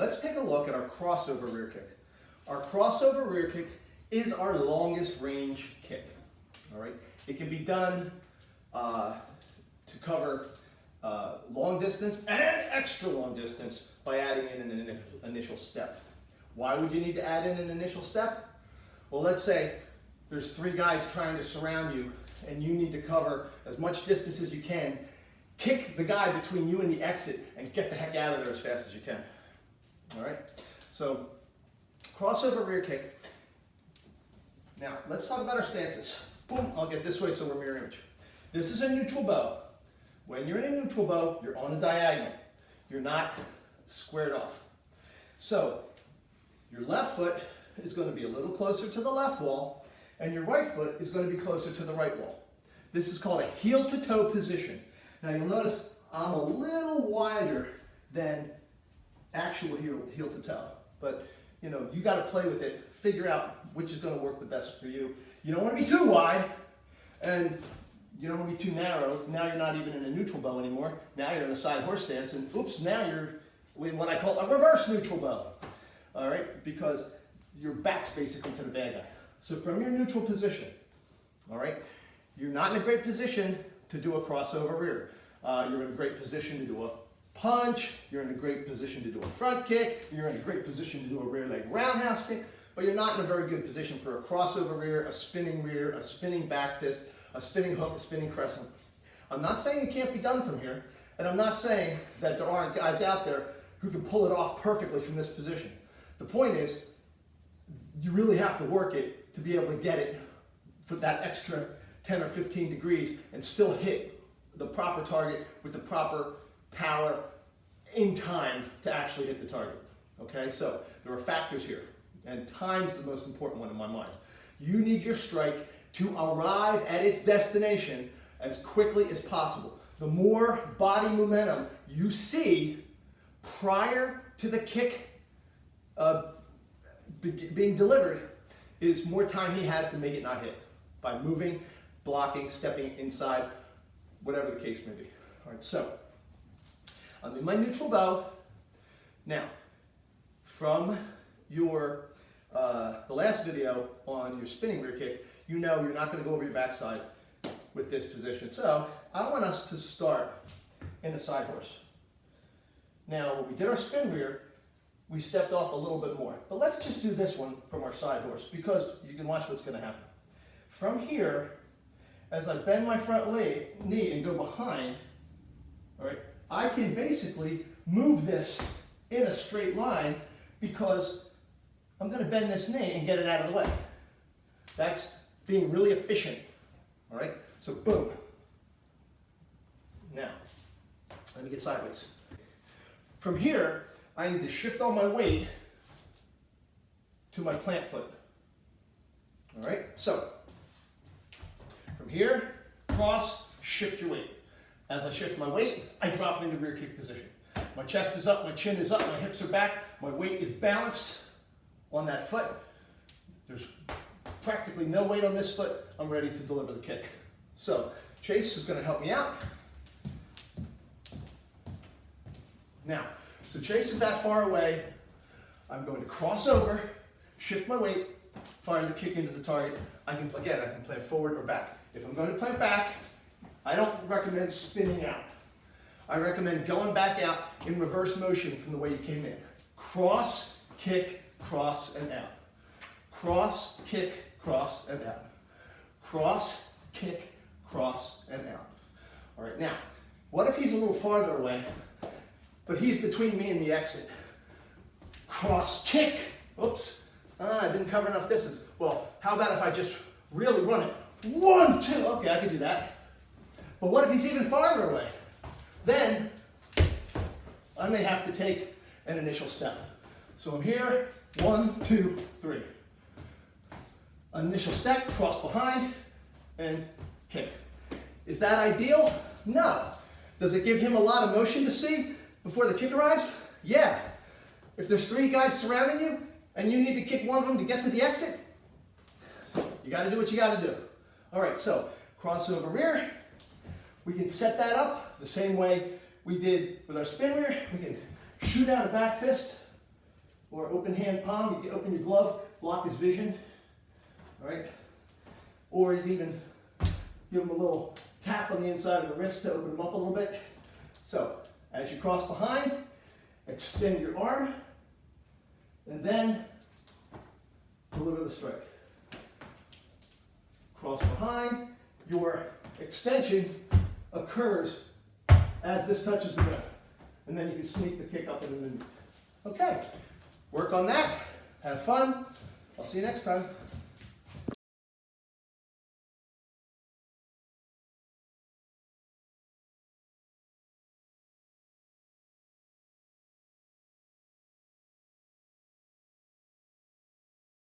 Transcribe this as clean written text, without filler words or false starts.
let's take a look at our crossover rear kick. Our crossover rear kick is our longest range kick. All right, it can be done to cover long distance and extra long distance by adding in an initial step. Why would you need to add in an initial step? Well, let's say there's 3 guys trying to surround you and you need to cover as much distance as you can. Kick the guy between you and the exit and get the heck out of there as fast as you can. All right, so crossover rear kick. Now, let's talk about our stances. Boom, I'll get this way so we're mirror image. This is a neutral bow. When you're in a neutral bow, you're on a diagonal. You're not squared off. So, your left foot is going to be a little closer to the left wall, and your right foot is going to be closer to the right wall. This is called a heel-to-toe position. Now, you'll notice I'm a little wider than actual heel-to-toe, but you know, you got to play with it, figure out which is going to work the best for you. You don't want to be too wide, and you don't want to be too narrow. Now you're not even in a neutral bow anymore. Now you're in a side horse stance, and oops, now you're in what I call a reverse neutral bow. All right, because your back's basically to the bad guy. So from your neutral position, all right, you're not in a great position to do a crossover rear. You're in a great position to do a punch, you're in a great position to do a front kick, you're in a great position to do a rear leg roundhouse kick, but you're not in a very good position for a crossover rear, a spinning back fist, a spinning hook, a spinning crescent. I'm not saying it can't be done from here, and I'm not saying that there aren't guys out there who can pull it off perfectly from this position. The point is, you really have to work it to be able to get it for that extra 10 or 15 degrees and still hit the proper target with the proper power in time to actually hit the target. Okay, so there are factors here, and time's the most important one in my mind. You need your strike to arrive at its destination as quickly as possible. The more body momentum you see prior to the kick being delivered is more time he has to make it not hit by moving, blocking, stepping inside, whatever the case may be. All right, so I'm in my neutral bow. Now, from your the last video on your spinning rear kick, you know you're not going to go over your backside with this position. So I want us to start in the side horse. Now, when we did our spin rear, we stepped off a little bit more. But let's just do this one from our side horse because you can watch what's going to happen. From here, as I bend my front knee and go behind, all right, I can basically move this in a straight line because I'm going to bend this knee and get it out of the way. That's being really efficient. All right, so boom. Now, let me get sideways. From here, I need to shift all my weight to my plant foot. All right, so from here, cross, shift your weight. As I shift my weight, I drop into rear kick position. My chest is up, my chin is up, my hips are back, my weight is balanced on that foot. There's practically no weight on this foot. I'm ready to deliver the kick. So Chase is going to help me out. Now, so Chase is that far away. I'm going to cross over, shift my weight, fire the kick into the target. I can plant forward or back. If I'm going to plant back, I don't recommend spinning out. I recommend going back out in reverse motion from the way you came in. Cross, kick, cross, and out. Cross, kick, cross, and out. Cross, kick, cross, and out. All right, now, what if he's a little farther away, but he's between me and the exit? Cross, kick. Oops, I didn't cover enough distance. Well, how about if I just really run it? 1, 2, okay, I can do that. But what if he's even farther away? Then I may have to take an initial step. So I'm here, 1, 2, 3. Initial step, cross behind, and kick. Is that ideal? No. Does it give him a lot of motion to see before the kick arrives? Yeah. If there's 3 guys surrounding you and you need to kick one of them to get to the exit, you got to do what you got to do. All right, so crossover rear. We can set that up the same way we did with our spin rear. We can shoot out a back fist or open hand palm. You can open your glove, block his vision. All right. Or you can even give him a little tap on the inside of the wrist to open him up a little bit. So as you cross behind, extend your arm, and then deliver the strike. Cross behind, your extension occurs as this touches the ground. And then you can sneak the kick up and underneath. Okay, work on that, have fun. I'll see you next time.